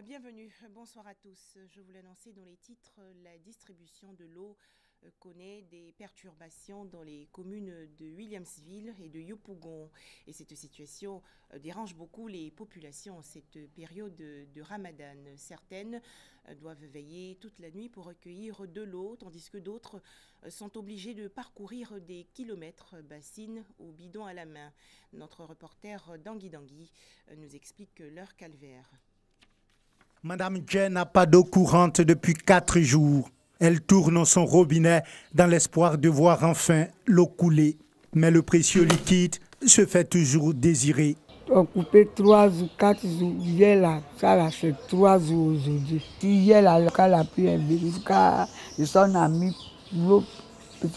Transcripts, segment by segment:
Bienvenue, bonsoir à tous. Je vous l'annonçais dans les titres, la distribution de l'eau connaît des perturbations dans les communes de Williamsville et de Yopougon. Et cette situation dérange beaucoup les populations en cette période de Ramadan. Certaines doivent veiller toute la nuit pour recueillir de l'eau, tandis que d'autres sont obligées de parcourir des kilomètres, bassines ou bidons à la main. Notre reporter Dangui nous explique leur calvaire. Madame Jen n'a pas d'eau courante depuis 4 jours. Elle tourne son robinet dans l'espoir de voir enfin l'eau couler. Mais le précieux liquide se fait toujours désirer. On coupait 3 ou 4 jours. Hier, là, ça là, c'est 3 jours aujourd'hui. Hier, là, quand la pluie est venue, quand on a mis l'eau,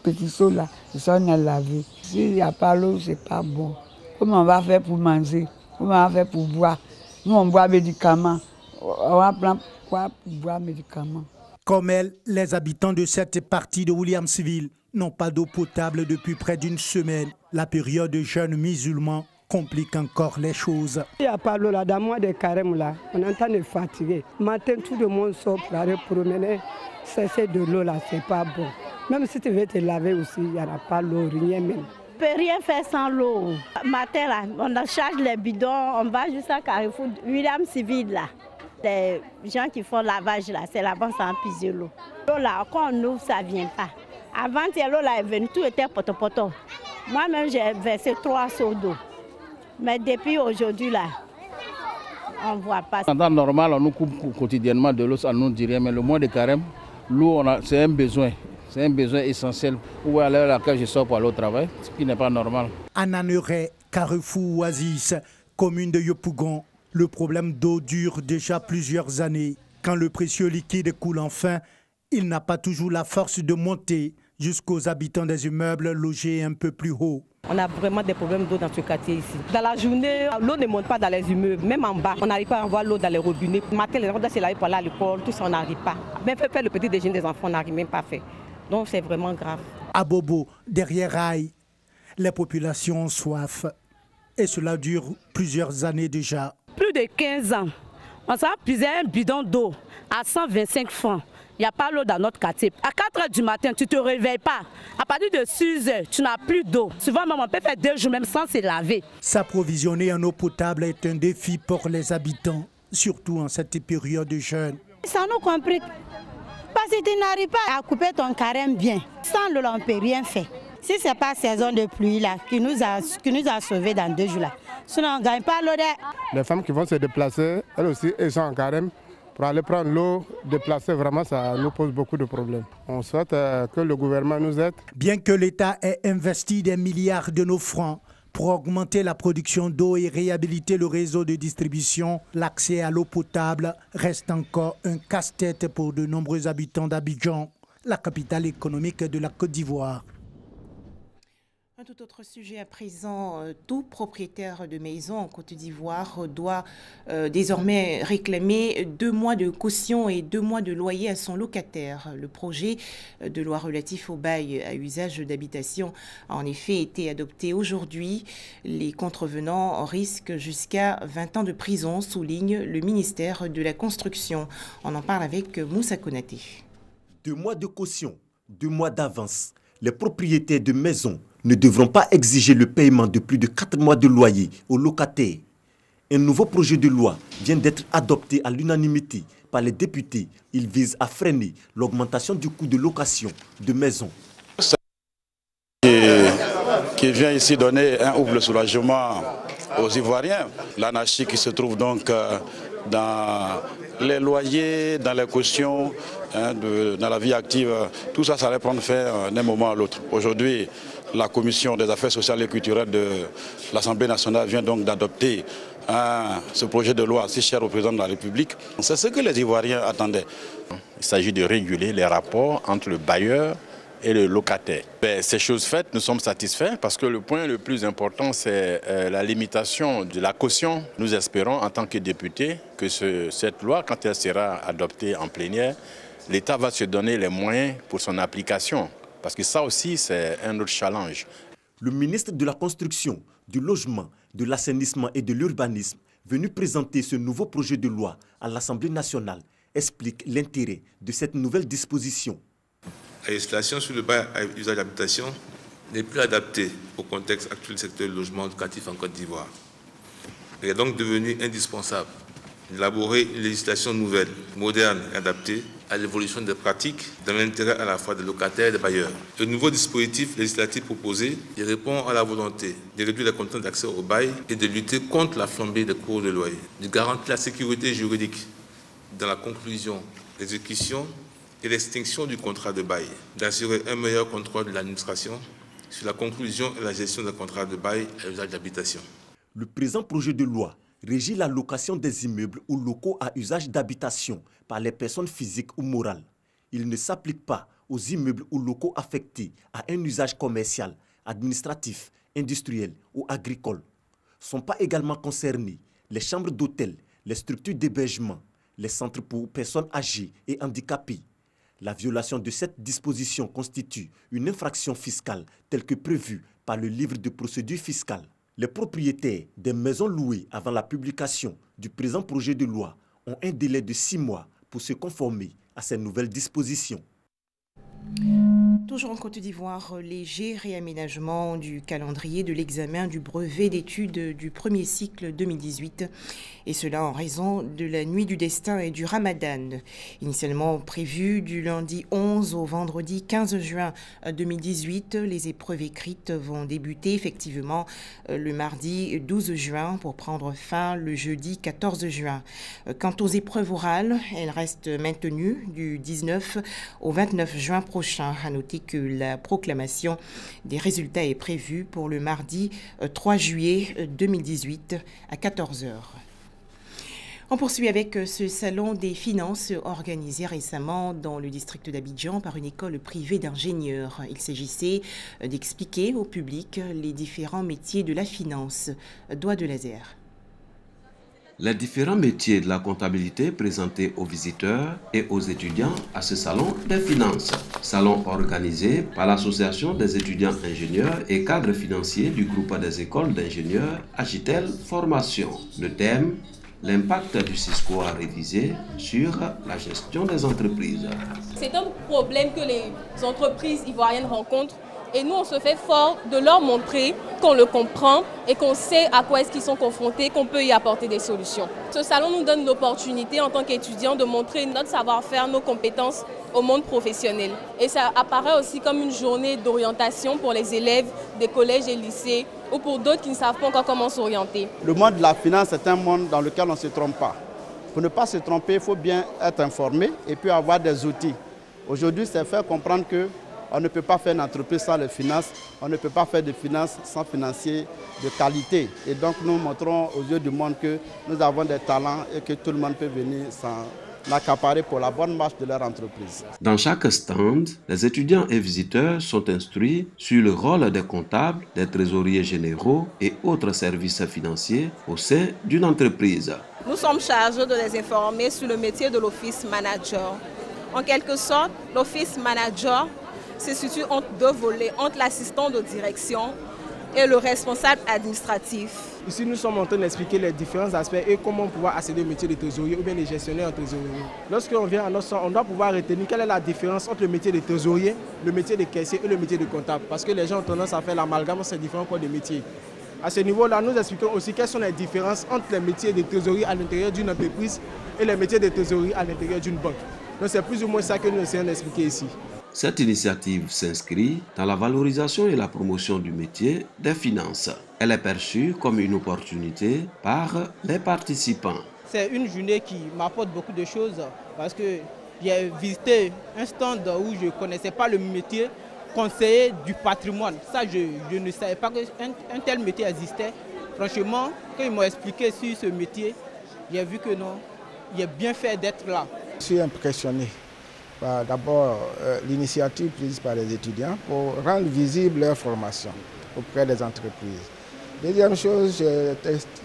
petit seau là, on a lavé. S'il n'y a pas l'eau, c'est pas bon. Comment on va faire pour manger? Comment on va faire pour boire? Nous, on boit des médicaments. On va prendre quoi pour boire des médicaments? Comme elle, les habitants de cette partie de Williamsville n'ont pas d'eau potable depuis près d'une semaine. La période de jeûne musulman complique encore les choses. Il n'y a pas l'eau là, dans le mois de carême là, on est en train de fatiguer. Matin, tout le monde sort pour aller promener. Cesser de l'eau là, c'est pas bon. Même si tu veux te laver aussi, il n'y aura pas l'eau, rien même. On ne peut rien faire sans l'eau. Matin là, on charge les bidons, on va jusqu'à Carrefour, Williamsville là. Les gens qui font lavage là, c'est là-bas sans puiser l'eau. L'eau là, quand on ouvre, ça ne vient pas. Avant, l'eau là est venue, tout était poto-poto. Moi-même, j'ai versé 3 seaux d'eau. Mais depuis aujourd'hui là, on ne voit pas. En temps normal, on nous coupe quotidiennement de l'eau, ça ne nous dit rien. Mais le mois de carême, l'eau, c'est un besoin. C'est un besoin essentiel. Où à l'heure à laquelle je sors pour aller au travail, ce qui n'est pas normal. À Naneret, Carrefour Oasis, commune de Yopougon, le problème d'eau dure déjà plusieurs années. Quand le précieux liquide coule enfin, il n'a pas toujours la force de monter jusqu'aux habitants des immeubles logés un peu plus haut. On a vraiment des problèmes d'eau dans ce quartier ici. Dans la journée, l'eau ne monte pas dans les immeubles, même en bas. On n'arrive pas à avoir l'eau dans les robinets. Le matin, les gens doivent se laver pour aller à l'école, tout ça, on n'arrive pas. Même faire le petit déjeuner des enfants, on n'arrive même pas à faire. Donc c'est vraiment grave. À Bobo, derrière Aïe, les populations ont soif. Et cela dure plusieurs années déjà. Plus de 15 ans, on s'est puisé un bidon d'eau à 125 francs. Il n'y a pas l'eau dans notre quartier. À 4 h du matin, tu ne te réveilles pas. À partir de 6 h, tu n'as plus d'eau. Souvent, même, on peut faire 2 jours même sans se laver. S'approvisionner en eau potable est un défi pour les habitants, surtout en cette période de jeûne. Ça nous complique. Parce que tu n'arrives pas à couper ton carême bien. Sans l'eau, on ne peut rien faire. Si ce n'est pas saison de pluie là, qui nous a sauvés dans 2 jours là, sinon on ne gagne pas l'eau. Les femmes qui vont se déplacer, elles aussi, elles sont en carême. Pour aller prendre l'eau, déplacer, vraiment, ça nous pose beaucoup de problèmes. On souhaite que le gouvernement nous aide. Bien que l'État ait investi des milliards de nos francs pour augmenter la production d'eau et réhabiliter le réseau de distribution, l'accès à l'eau potable reste encore un casse-tête pour de nombreux habitants d'Abidjan, la capitale économique de la Côte d'Ivoire. Un tout autre sujet à présent, tout propriétaire de maison en Côte d'Ivoire doit désormais réclamer 2 mois de caution et 2 mois de loyer à son locataire. Le projet de loi relatif au bail à usage d'habitation a en effet été adopté aujourd'hui. Les contrevenants risquent jusqu'à 20 ans de prison, souligne le ministère de la Construction. On en parle avec Moussa Konaté. 2 mois de caution, 2 mois d'avance. Les propriétaires de maisons ne devront pas exiger le paiement de plus de 4 mois de loyer aux locataires. Un nouveau projet de loi vient d'être adopté à l'unanimité par les députés. Il vise à freiner l'augmentation du coût de location de maisons. Qui vient ici donner un ouvre le soulagement aux Ivoiriens. L'anarchie qui se trouve donc dans les loyers, dans les cautions, dans la vie active, tout ça, ça va prendre fin d'un moment à l'autre. Aujourd'hui, la Commission des affaires sociales et culturelles de l'Assemblée nationale vient donc d'adopter ce projet de loi si cher au président de la République. C'est ce que les Ivoiriens attendaient. Il s'agit de réguler les rapports entre le bailleur et le locataire. Ces choses faites, nous sommes satisfaits parce que le point le plus important, c'est la limitation de la caution. Nous espérons, en tant que députés, que cette loi, quand elle sera adoptée en plénière, l'État va se donner les moyens pour son application. Parce que ça aussi, c'est un autre challenge. Le ministre de la Construction, du Logement, de l'Assainissement et de l'Urbanisme venu présenter ce nouveau projet de loi à l'Assemblée nationale, explique l'intérêt de cette nouvelle disposition. La législation sur le bail à usage d'habitation n'est plus adaptée au contexte actuel du secteur du logement locatif en Côte d'Ivoire. Il est donc devenu indispensable d'élaborer une législation nouvelle, moderne et adaptée à l'évolution des pratiques dans l'intérêt à la fois des locataires et des bailleurs. Le nouveau dispositif législatif proposé répond à la volonté de réduire les contraintes d'accès au bail et de lutter contre la flambée des cours de loyer, de garantir la sécurité juridique dans la conclusion, l'exécution et l'extinction du contrat de bail, d'assurer un meilleur contrôle de l'administration sur la conclusion et la gestion des contrats de bail à usage d'habitation. Le présent projet de loi régit la location des immeubles ou locaux à usage d'habitation par les personnes physiques ou morales. Il ne s'applique pas aux immeubles ou locaux affectés à un usage commercial, administratif, industriel ou agricole. Ne sont pas également concernés les chambres d'hôtel, les structures d'hébergement, les centres pour personnes âgées et handicapées. La violation de cette disposition constitue une infraction fiscale telle que prévue par le livre de procédure fiscale. Les propriétaires des maisons louées avant la publication du présent projet de loi ont un délai de 6 mois pour se conformer à ces nouvelles dispositions. Toujours en Côte d'Ivoire, léger réaménagement du calendrier de l'examen du brevet d'études du premier cycle 2018, et cela en raison de la nuit du destin et du ramadan. Initialement prévu du lundi 11 au vendredi 15 juin 2018, les épreuves écrites vont débuter effectivement le mardi 12 juin pour prendre fin le jeudi 14 juin. Quant aux épreuves orales, elles restent maintenues du 19 au 29 juin prochain. À noter que la proclamation des résultats est prévue pour le mardi 3 juillet 2018 à 14h. On poursuit avec ce salon des finances organisé récemment dans le district d'Abidjan par une école privée d'ingénieurs. Il s'agissait d'expliquer au public les différents métiers de la finance. Doigt de laser. Les différents métiers de la comptabilité présentés aux visiteurs et aux étudiants à ce salon des finances. Salon organisé par l'Association des étudiants ingénieurs et cadres financiers du groupe des écoles d'ingénieurs Agitel Formation. Le thème, l'impact du Cisco à réviser sur la gestion des entreprises. C'est un problème que les entreprises ivoiriennes rencontrent. Et nous, on se fait fort de leur montrer qu'on le comprend et qu'on sait à quoi est-ce qu'ils sont confrontés, qu'on peut y apporter des solutions. Ce salon nous donne l'opportunité en tant qu'étudiants de montrer notre savoir-faire, nos compétences au monde professionnel. Et ça apparaît aussi comme une journée d'orientation pour les élèves des collèges et lycées ou pour d'autres qui ne savent pas encore comment s'orienter. Le monde de la finance est un monde dans lequel on ne se trompe pas. Pour ne pas se tromper, il faut bien être informé et puis avoir des outils. Aujourd'hui, c'est faire comprendre que on ne peut pas faire une entreprise sans les finances, on ne peut pas faire de finances sans financiers de qualité. Et donc nous montrons aux yeux du monde que nous avons des talents et que tout le monde peut venir s'en accaparer pour la bonne marche de leur entreprise. Dans chaque stand, les étudiants et visiteurs sont instruits sur le rôle des comptables, des trésoriers généraux et autres services financiers au sein d'une entreprise. Nous sommes chargés de les informer sur le métier de l'office manager. En quelque sorte, l'office manager se situe entre deux volets, entre l'assistant de direction et le responsable administratif. Ici, nous sommes en train d'expliquer les différents aspects et comment pouvoir accéder au métier de trésorier ou bien de gestionnaire en trésorerie. Lorsqu'on vient à notre centre, on doit pouvoir retenir quelle est la différence entre le métier de trésorier, le métier de caissier et le métier de comptable. Parce que les gens ont tendance à faire l'amalgame entre ces différents corps de métiers. À ce niveau-là, nous expliquons aussi quelles sont les différences entre les métiers de trésorerie à l'intérieur d'une entreprise et les métiers de trésorerie à l'intérieur d'une banque. Donc c'est plus ou moins ça que nous essayons d'expliquer ici. Cette initiative s'inscrit dans la valorisation et la promotion du métier des finances. Elle est perçue comme une opportunité par les participants. C'est une journée qui m'apporte beaucoup de choses parce que j'ai visité un stand où je ne connaissais pas le métier conseiller du patrimoine. Ça, je ne savais pas qu'un tel métier existait. Franchement, quand ils m'ont expliqué sur ce métier, j'ai vu que non, il est bien fait d'être là. Je suis impressionné. D'abord, l'initiative prise par les étudiants pour rendre visible leur formation auprès des entreprises. Deuxième chose, j'ai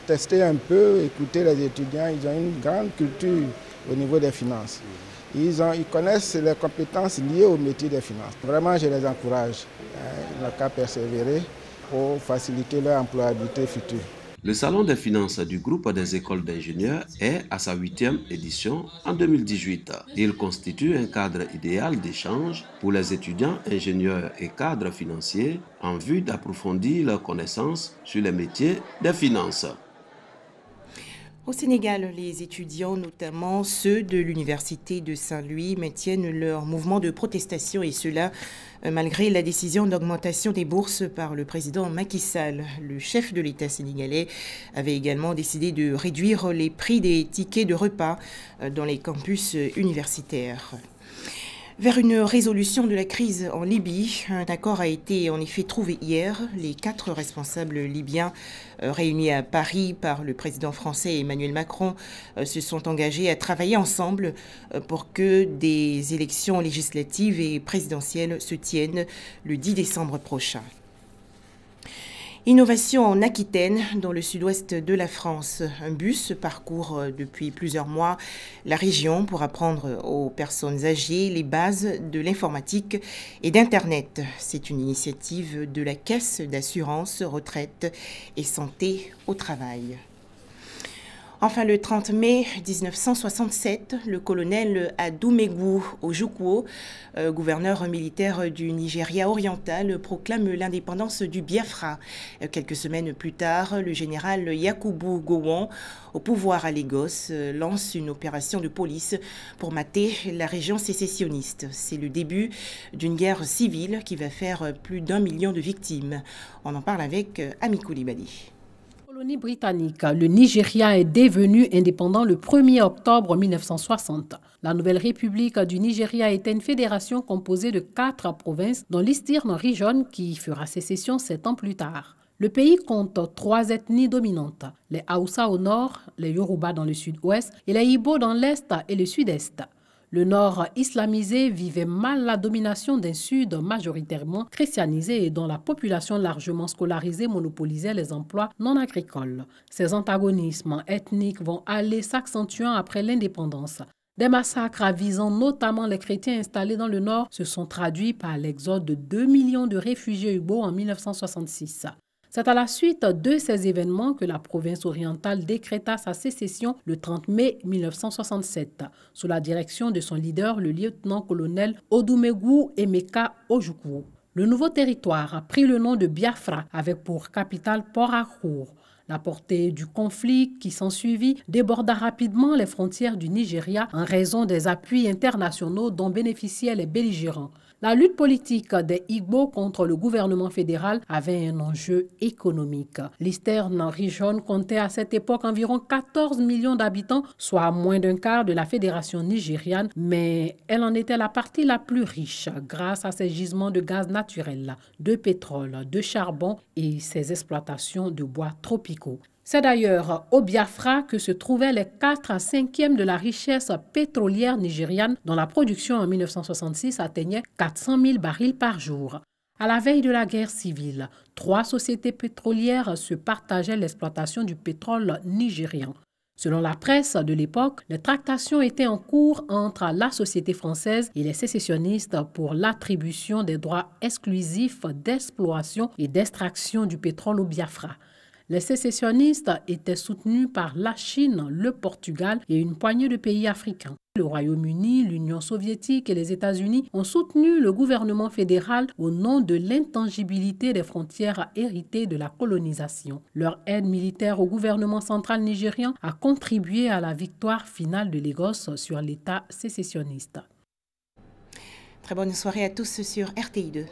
testé un peu, écouté les étudiants, ils ont une grande culture au niveau des finances. Ils connaissent les compétences liées au métier des finances. Vraiment, je les encourage. Ils n'ont qu'à persévérer pour faciliter leur employabilité future. Le Salon des finances du groupe des écoles d'ingénieurs est à sa 8e édition en 2018. Il constitue un cadre idéal d'échange pour les étudiants, ingénieurs et cadres financiers en vue d'approfondir leurs connaissances sur les métiers des finances. Au Sénégal, les étudiants, notamment ceux de l'Université de Saint-Louis, maintiennent leur mouvement de protestation et cela malgré la décision d'augmentation des bourses par le président Macky Sall. Le chef de l'État sénégalais avait également décidé de réduire les prix des tickets de repas dans les campus universitaires. Vers une résolution de la crise en Libye, un accord a été en effet trouvé hier. Les 4 responsables libyens réunis à Paris par le président français Emmanuel Macron se sont engagés à travailler ensemble pour que des élections législatives et présidentielles se tiennent le 10 décembre prochain. Innovation en Aquitaine, dans le sud-ouest de la France. Un bus parcourt depuis plusieurs mois la région pour apprendre aux personnes âgées les bases de l'informatique et d'Internet. C'est une initiative de la Caisse d'assurance, retraite et santé au travail. Enfin, le 30 mai 1967, le colonel Adumegu Ojukwu, gouverneur militaire du Nigeria oriental, proclame l'indépendance du Biafra. Quelques semaines plus tard, le général Yakubu Gowon, au pouvoir à Lagos, lance une opération de police pour mater la région sécessionniste. C'est le début d'une guerre civile qui va faire plus d'1 million de victimes. On en parle avec Ami Koulibaly. Colonie britannique, le Nigeria est devenu indépendant le 1er octobre 1960. La nouvelle République du Nigeria était une fédération composée de 4 provinces, dont l'Eastern Region qui fera sécession 7 ans plus tard. Le pays compte 3 ethnies dominantes, les Hausa au nord, les Yoruba dans le sud-ouest et les Igbo dans l'est et le sud-est. Le nord islamisé vivait mal la domination d'un sud majoritairement christianisé et dont la population largement scolarisée monopolisait les emplois non agricoles. Ces antagonismes ethniques vont aller s'accentuant après l'indépendance. Des massacres visant notamment les chrétiens installés dans le nord se sont traduits par l'exode de 2 millions de réfugiés Igbo en 1966. C'est à la suite de ces événements que la province orientale décréta sa sécession le 30 mai 1967, sous la direction de son leader, le lieutenant-colonel Odumegu Emeka Ojukwu. Le nouveau territoire a pris le nom de Biafra, avec pour capitale Port-Harcourt. La portée du conflit qui s'ensuivit déborda rapidement les frontières du Nigeria en raison des appuis internationaux dont bénéficiaient les belligérants. La lutte politique des Igbo contre le gouvernement fédéral avait un enjeu économique. L'Eastern Region comptait à cette époque environ 14 millions d'habitants, soit moins d'un quart de la fédération nigériane, mais elle en était la partie la plus riche grâce à ses gisements de gaz naturel, de pétrole, de charbon et ses exploitations de bois tropicaux. C'est d'ailleurs au Biafra que se trouvaient les 4 cinquièmes de la richesse pétrolière nigériane dont la production en 1966 atteignait 400 000 barils par jour. À la veille de la guerre civile, 3 sociétés pétrolières se partageaient l'exploitation du pétrole nigérian. Selon la presse de l'époque, les tractations étaient en cours entre la société française et les sécessionnistes pour l'attribution des droits exclusifs d'exploration et d'extraction du pétrole au Biafra. Les sécessionnistes étaient soutenus par la Chine, le Portugal et une poignée de pays africains. Le Royaume-Uni, l'Union soviétique et les États-Unis ont soutenu le gouvernement fédéral au nom de l'intangibilité des frontières héritées de la colonisation. Leur aide militaire au gouvernement central nigérian a contribué à la victoire finale de Lagos sur l'État sécessionniste. Très bonne soirée à tous sur RTI2.